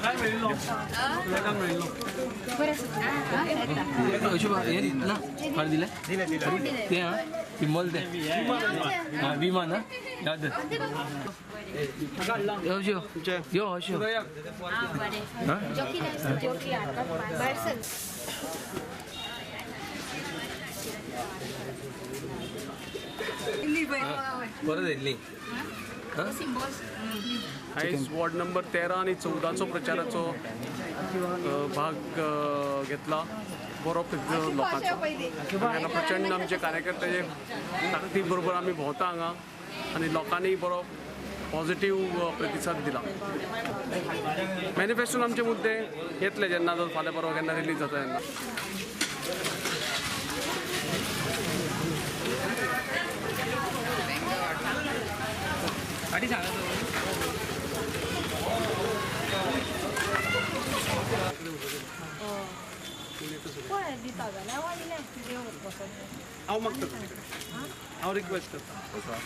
काय मिळलो काय मिळलो ना फार दिलं ते हा विमल ते हा विमान हा याद यो यो अशो बरं दिली आयज वॉर्ड नंबर 13 आणि 14चो प्रचाराचो भाग घेतला बरो लोकांचो हांगा प्रचंड आमचे कार्यकर्त्याचे ताकदी बरोबर आमी भोंवता हांगा आनी लोकांनी बरो पॉझिटिव्ह प्रतिसाद दिला मॅनिफेस्टोन आमचे मुद्दे येतले जेन्ना जर फाल्यां परवा केन्ना रिलीज जाता तेन्ना हांव मागता हांव रिक्वेस्ट करता